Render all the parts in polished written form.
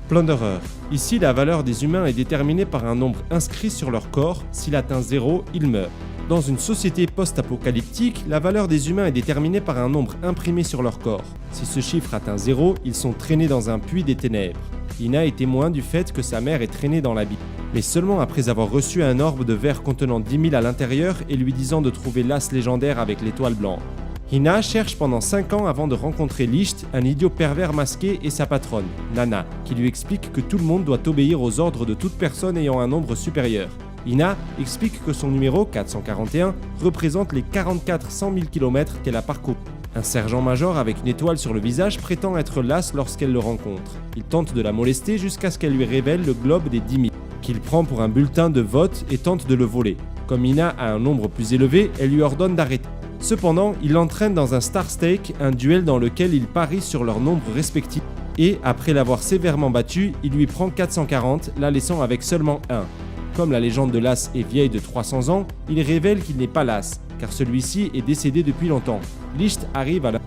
Plunderer. Ici, la valeur des humains est déterminée par un nombre inscrit sur leur corps. S'il atteint 0, ils meurent. Dans une société post-apocalyptique, la valeur des humains est déterminée par un nombre imprimé sur leur corps. Si ce chiffre atteint 0, ils sont traînés dans un puits des ténèbres. Ina est témoin du fait que sa mère est traînée dans l'abîme, mais seulement après avoir reçu un orbe de verre contenant 10 000 à l'intérieur et lui disant de trouver l'as légendaire avec l'étoile blanche. Ina cherche pendant 5 ans avant de rencontrer Licht, un idiot pervers masqué, et sa patronne, Nana, qui lui explique que tout le monde doit obéir aux ordres de toute personne ayant un nombre supérieur. Ina explique que son numéro 441 représente les 44 100 000 km qu'elle a parcouru. Un sergent-major avec une étoile sur le visage prétend être l'as lorsqu'elle le rencontre. Il tente de la molester jusqu'à ce qu'elle lui révèle le globe des 10 000, qu'il prend pour un bulletin de vote et tente de le voler. Comme Ina a un nombre plus élevé, elle lui ordonne d'arrêter. Cependant, il l'entraîne dans un Star Stake, un duel dans lequel ils parient sur leurs nombres respectifs. Et, après l'avoir sévèrement battu, il lui prend 440, la laissant avec seulement 1. Comme la légende de l'as est vieille de 300 ans, il révèle qu'il n'est pas l'as, car celui-ci est décédé depuis longtemps. Licht arrive à la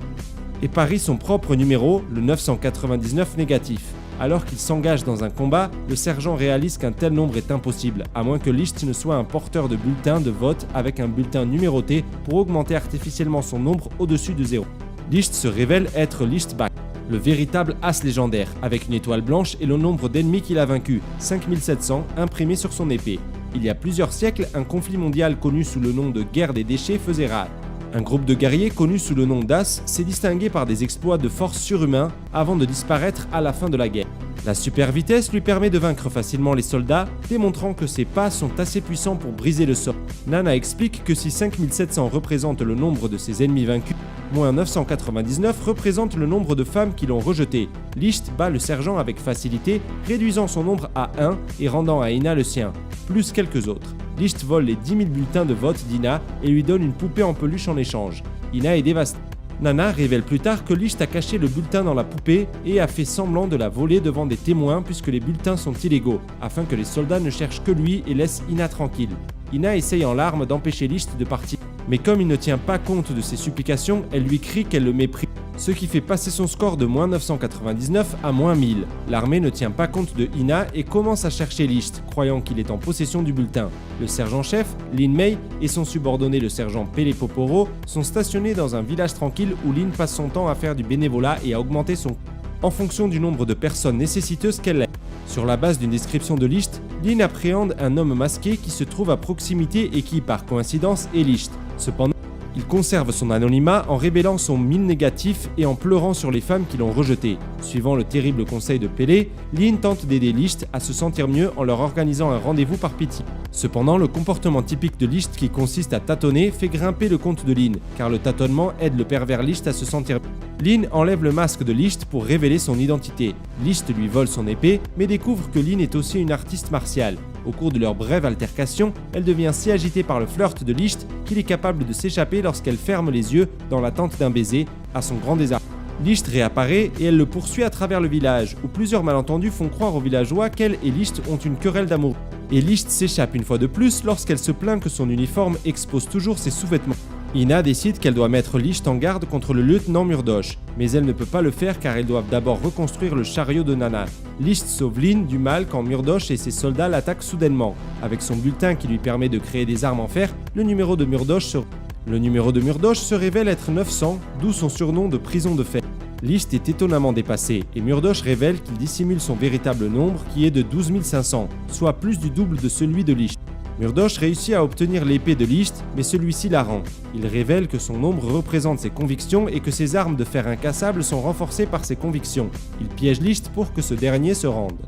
et parie son propre numéro, le 999 négatif. Alors qu'il s'engage dans un combat, le sergent réalise qu'un tel nombre est impossible, à moins que Licht ne soit un porteur de bulletin de vote avec un bulletin numéroté pour augmenter artificiellement son nombre au-dessus de 0. Licht se révèle être Lichtbach, le véritable as légendaire, avec une étoile blanche et le nombre d'ennemis qu'il a vaincus, 5700, imprimé sur son épée. Il y a plusieurs siècles, un conflit mondial connu sous le nom de guerre des déchets faisait rage. Un groupe de guerriers connu sous le nom d'As s'est distingué par des exploits de force surhumains avant de disparaître à la fin de la guerre. La super vitesse lui permet de vaincre facilement les soldats, démontrant que ses pas sont assez puissants pour briser le sol. Nana explique que si 5700 représente le nombre de ses ennemis vaincus, moins 999 représente le nombre de femmes qui l'ont rejeté. Licht bat le sergent avec facilité, réduisant son nombre à 1 et rendant à Ina le sien, plus quelques autres. Licht vole les 10 000 bulletins de vote d'Ina et lui donne une poupée en peluche en échange. Ina est dévastée. Nana révèle plus tard que Licht a caché le bulletin dans la poupée et a fait semblant de la voler devant des témoins puisque les bulletins sont illégaux, afin que les soldats ne cherchent que lui et laissent Ina tranquille. Ina essaye en larmes d'empêcher Licht de partir, mais comme il ne tient pas compte de ses supplications, elle lui crie qu'elle le méprise, ce qui fait passer son score de moins 999 à moins 1000. L'armée ne tient pas compte de Ina et commence à chercher Licht, croyant qu'il est en possession du bulletin. Le sergent-chef, Lin Mei, et son subordonné le sergent Pele Poporo sont stationnés dans un village tranquille où Lin passe son temps à faire du bénévolat et à augmenter son en fonction du nombre de personnes nécessiteuses qu'elle aide. Sur la base d'une description de Licht, Lin appréhende un homme masqué qui se trouve à proximité et qui, par coïncidence, est Licht. Cependant, il conserve son anonymat en révélant son mine négatif et en pleurant sur les femmes qui l'ont rejeté. Suivant le terrible conseil de Pele, Lin tente d'aider Licht à se sentir mieux en leur organisant un rendez-vous par pitié. Cependant, le comportement typique de Licht qui consiste à tâtonner fait grimper le compte de Lin, car le tâtonnement aide le pervers Licht à se sentir mieux. Lin enlève le masque de Licht pour révéler son identité. Licht lui vole son épée, mais découvre que Lin est aussi une artiste martiale. Au cours de leur brève altercation, elle devient si agitée par le flirt de Licht qu'il est capable de s'échapper lorsqu'elle ferme les yeux dans l'attente d'un baiser, à son grand désarroi. Licht réapparaît et elle le poursuit à travers le village, où plusieurs malentendus font croire aux villageois qu'elle et Licht ont une querelle d'amour. Et Licht s'échappe une fois de plus lorsqu'elle se plaint que son uniforme expose toujours ses sous-vêtements. Ina décide qu'elle doit mettre Licht en garde contre le lieutenant Murdoch, mais elle ne peut pas le faire car ils doivent d'abord reconstruire le chariot de Nana. Licht sauve Lin du mal quand Murdoch et ses soldats l'attaquent soudainement. Avec son bulletin qui lui permet de créer des armes en fer, le numéro de Murdoch se révèle être 900, d'où son surnom de prison de fer. Licht est étonnamment dépassé et Murdoch révèle qu'il dissimule son véritable nombre qui est de 12 500, soit plus du double de celui de Licht. Murdoch réussit à obtenir l'épée de Licht, mais celui-ci la rend. Il révèle que son nombre représente ses convictions et que ses armes de fer incassable sont renforcées par ses convictions. Il piège Licht pour que ce dernier se rende.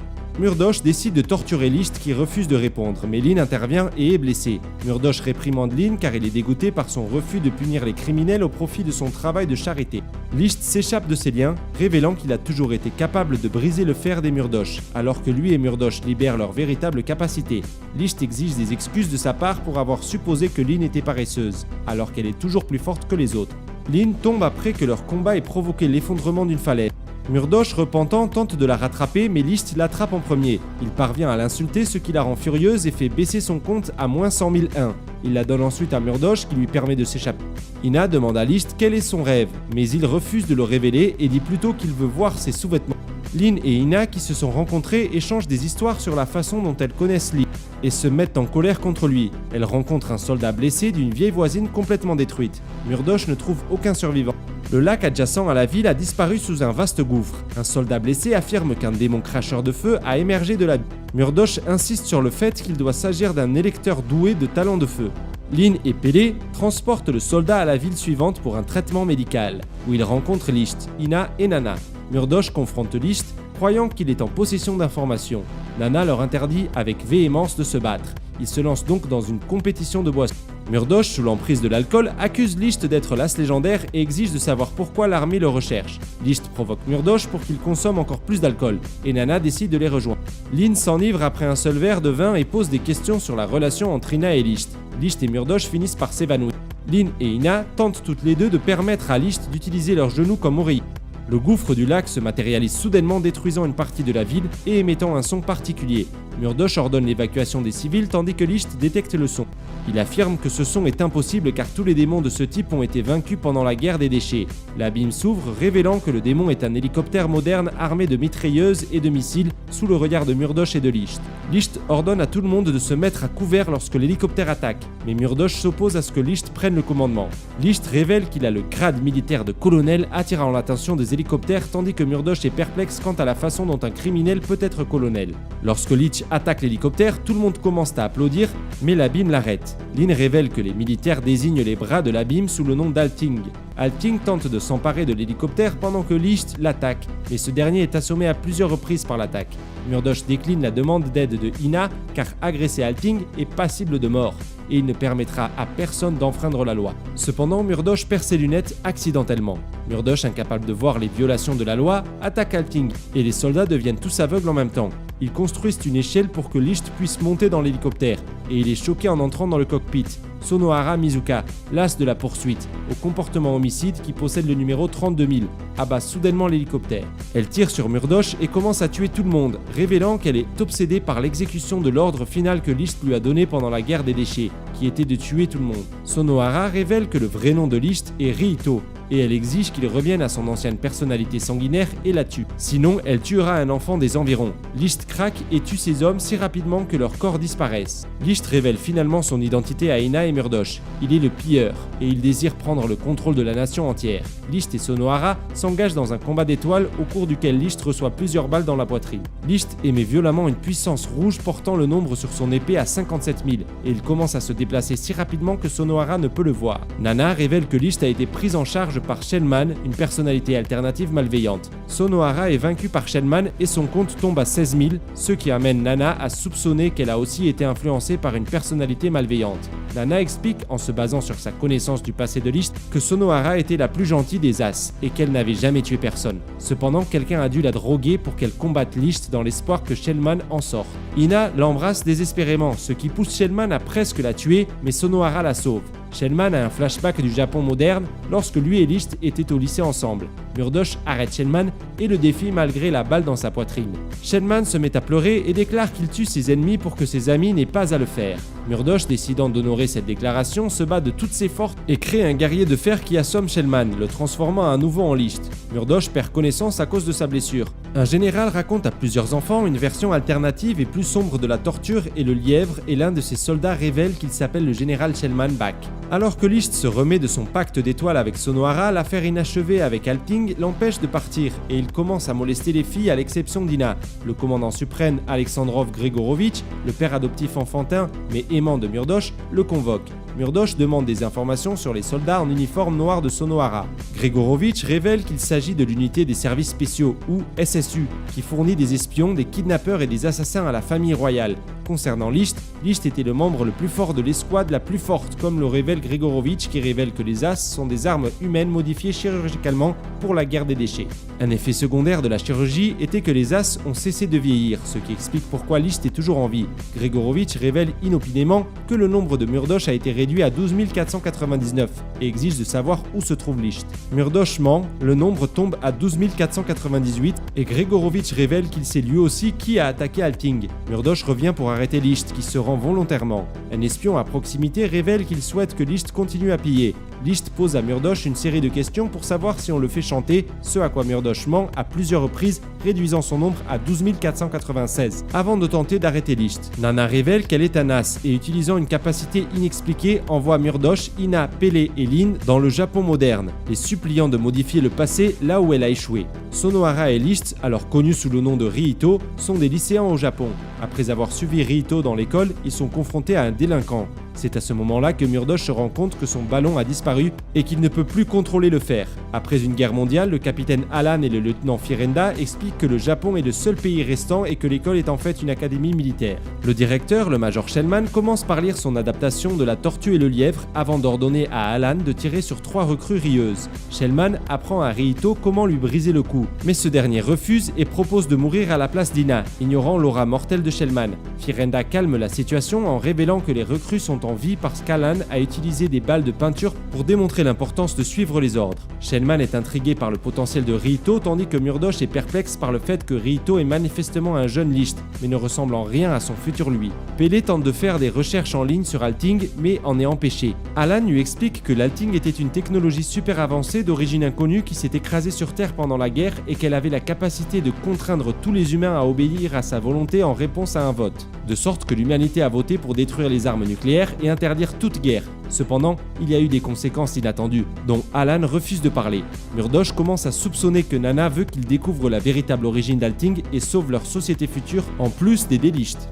Murdoch décide de torturer Licht qui refuse de répondre, mais Lin intervient et est blessé. Murdoch réprimande Lin car il est dégoûté par son refus de punir les criminels au profit de son travail de charité. Licht s'échappe de ses liens, révélant qu'il a toujours été capable de briser le fer des Murdoch, alors que lui et Murdoch libèrent leur véritable capacité. Licht exige des excuses de sa part pour avoir supposé que Lin était paresseuse, alors qu'elle est toujours plus forte que les autres. Lin tombe après que leur combat ait provoqué l'effondrement d'une falaise. Murdoch, repentant, tente de la rattraper, mais Licht l'attrape en premier. Il parvient à l'insulter, ce qui la rend furieuse et fait baisser son compte à moins 100 001. Il la donne ensuite à Murdoch, qui lui permet de s'échapper. Ina demande à Licht quel est son rêve, mais il refuse de le révéler et dit plutôt qu'il veut voir ses sous-vêtements. Lynn et Ina, qui se sont rencontrées, échangent des histoires sur la façon dont elles connaissent Licht et se mettent en colère contre lui. Elle rencontre un soldat blessé d'une vieille voisine complètement détruite. Murdoch ne trouve aucun survivant. Le lac adjacent à la ville a disparu sous un vaste gouffre. Un soldat blessé affirme qu'un démon cracheur de feu a émergé de l'abîme. Murdoch insiste sur le fait qu'il doit s'agir d'un électeur doué de talents de feu. Lynn et Pélé transportent le soldat à la ville suivante pour un traitement médical, où il rencontre Licht, Ina et Nana. Murdoch confronte Licht, croyant qu'il est en possession d'informations. Nana leur interdit avec véhémence de se battre. Ils se lancent donc dans une compétition de boissons. Murdoch, sous l'emprise de l'alcool, accuse Licht d'être l'as légendaire et exige de savoir pourquoi l'armée le recherche. Licht provoque Murdoch pour qu'il consomme encore plus d'alcool, et Nana décide de les rejoindre. Lynn s'enivre après un seul verre de vin et pose des questions sur la relation entre Ina et Licht. Licht et Murdoch finissent par s'évanouir. Lynn et Ina tentent toutes les deux de permettre à Licht d'utiliser leurs genoux comme oreiller. Le gouffre du lac se matérialise soudainement, détruisant une partie de la ville et émettant un son particulier. Murdoch ordonne l'évacuation des civils tandis que Licht détecte le son. Il affirme que ce son est impossible car tous les démons de ce type ont été vaincus pendant la guerre des déchets. L'abîme s'ouvre, révélant que le démon est un hélicoptère moderne armé de mitrailleuses et de missiles sous le regard de Murdoch et de Licht. Licht ordonne à tout le monde de se mettre à couvert lorsque l'hélicoptère attaque, mais Murdoch s'oppose à ce que Licht prenne le commandement. Licht révèle qu'il a le grade militaire de colonel, attirant l'attention des hélicoptères tandis que Murdoch est perplexe quant à la façon dont un criminel peut être colonel. Lorsque Licht attaque l'hélicoptère, tout le monde commence à applaudir, mais l'abîme l'arrête. Lynn révèle que les militaires désignent les bras de l'abîme sous le nom d'Alting. Alting tente de s'emparer de l'hélicoptère pendant que Licht l'attaque, mais ce dernier est assommé à plusieurs reprises par l'attaque. Murdoch décline la demande d'aide de Ina car agresser Alting est passible de mort et il ne permettra à personne d'enfreindre la loi. Cependant, Murdoch perd ses lunettes accidentellement. Murdoch, incapable de voir les violations de la loi, attaque Alting et les soldats deviennent tous aveugles en même temps. Ils construisent une échelle pour que Licht puisse monter dans l'hélicoptère et il est choqué en entrant dans le cockpit. Sonohara Mizuka, l'as de la poursuite, au comportement homicide qui possède le numéro 32000, abat soudainement l'hélicoptère. Elle tire sur Murdoch et commence à tuer tout le monde, révélant qu'elle est obsédée par l'exécution de l'ordre final que Licht lui a donné pendant la guerre des déchets, qui était de tuer tout le monde. Sonohara révèle que le vrai nom de Licht est Riito, et elle exige qu'il revienne à son ancienne personnalité sanguinaire et la tue. Sinon, elle tuera un enfant des environs. Licht craque et tue ses hommes si rapidement que leurs corps disparaissent. Licht révèle finalement son identité à Ina et Murdoch. Il est le pilleur, et il désire prendre le contrôle de la nation entière. Licht et Sonohara s'engagent dans un combat d'étoiles au cours duquel Licht reçoit plusieurs balles dans la poitrine. Licht émet violemment une puissance rouge portant le nombre sur son épée à 57 000, et il commence à se déplacer si rapidement que Sonohara ne peut le voir. Nana révèle que Licht a été prise en charge par Shellman, une personnalité alternative malveillante. Sonohara est vaincu par Shellman et son compte tombe à 16 000, ce qui amène Nana à soupçonner qu'elle a aussi été influencée par une personnalité malveillante. Nana explique, en se basant sur sa connaissance du passé de Licht, que Sonohara était la plus gentille des As et qu'elle n'avait jamais tué personne. Cependant, quelqu'un a dû la droguer pour qu'elle combatte Licht dans l'espoir que Shellman en sorte. Ina l'embrasse désespérément, ce qui pousse Shellman à presque la tuer, mais Sonohara la sauve. Shellman a un flashback du Japon moderne lorsque lui et Licht étaient au lycée ensemble. Murdoch arrête Shellman et le défie malgré la balle dans sa poitrine. Shellman se met à pleurer et déclare qu'il tue ses ennemis pour que ses amis n'aient pas à le faire. Murdoch, décidant d'honorer cette déclaration, se bat de toutes ses forces et crée un guerrier de fer qui assomme Shellman, le transformant à nouveau en Licht. Murdoch perd connaissance à cause de sa blessure. Un général raconte à plusieurs enfants une version alternative et plus sombre de la torture et le lièvre, et l'un de ses soldats révèle qu'il s'appelle le général Shellman Bach. Alors que Licht se remet de son pacte d'étoiles avec Sonohara, l'affaire inachevée avec Alting l'empêche de partir et il commence à molester les filles à l'exception d'Ina. Le commandant suprême Alexandrov Gregorovitch, le père adoptif enfantin mais aimant de Murdoch, le convoque. Murdoch demande des informations sur les soldats en uniforme noir de Sonohara. Gregorovitch révèle qu'il s'agit de l'unité des services spéciaux, ou SSU, qui fournit des espions, des kidnappeurs et des assassins à la famille royale. Concernant Licht, Licht était le membre le plus fort de l'escouade la plus forte, comme le révèle Gregorovitch, qui révèle que les As sont des armes humaines modifiées chirurgicalement pour la guerre des déchets. Un effet secondaire de la chirurgie était que les As ont cessé de vieillir, ce qui explique pourquoi Licht est toujours en vie. Gregorovitch révèle inopinément que le nombre de Murdoch a été réduit à 12 499 et exige de savoir où se trouve Licht. Murdoch ment, le nombre tombe à 12 498 et Gregorovitch révèle qu'il sait lui aussi qui a attaqué Alting. Murdoch revient pour arrêter Licht qui se rend volontairement. Un espion à proximité révèle qu'il souhaite que Licht continue à piller. Licht pose à Murdoch une série de questions pour savoir si on le fait chanter, ce à quoi Murdoch ment à plusieurs reprises, réduisant son nombre à 12 496, avant de tenter d'arrêter Licht. Nana révèle qu'elle est un as et utilisant une capacité inexpliquée envoie Murdoch, Ina, Pele et Lin dans le Japon moderne, les suppliant de modifier le passé là où elle a échoué. Sonohara et Licht, alors connus sous le nom de Rihito, sont des lycéens au Japon. Après avoir suivi Rihito dans l'école, ils sont confrontés à un délinquant. C'est à ce moment-là que Murdoch se rend compte que son ballon a disparu et qu'il ne peut plus contrôler le fer. Après une guerre mondiale, le capitaine Alan et le lieutenant Firenda expliquent que le Japon est le seul pays restant et que l'école est en fait une académie militaire. Le directeur, le major Shellman, commence par lire son adaptation de La Tortue et le Lièvre avant d'ordonner à Alan de tirer sur 3 recrues rieuses. Shellman apprend à Rihito comment lui briser le cou, mais ce dernier refuse et propose de mourir à la place d'Ina, ignorant l'aura mortelle de Shellman. Firenda calme la situation en révélant que les recrues sont en vie parce qu'Alan a utilisé des balles de peinture pour démontrer l'importance de suivre les ordres. Shellman est intrigué par le potentiel de Rihito tandis que Murdoch est perplexe par le fait que Rihito est manifestement un jeune Licht, mais ne ressemble en rien à son futur lui. Pele tente de faire des recherches en ligne sur Alting, mais en est empêché. Alan lui explique que l'Alting était une technologie super avancée d'origine inconnue qui s'est écrasée sur Terre pendant la guerre et qu'elle avait la capacité de contraindre tous les humains à obéir à sa volonté en réponse à un vote. De sorte que l'humanité a voté pour détruire les armes nucléaires et interdire toute guerre. Cependant, il y a eu des conséquences inattendues, dont Alan refuse de parler. Murdoch commence à soupçonner que Nana veut qu'il découvre la véritable origine d'Alting et sauve leur société future en plus des Licht.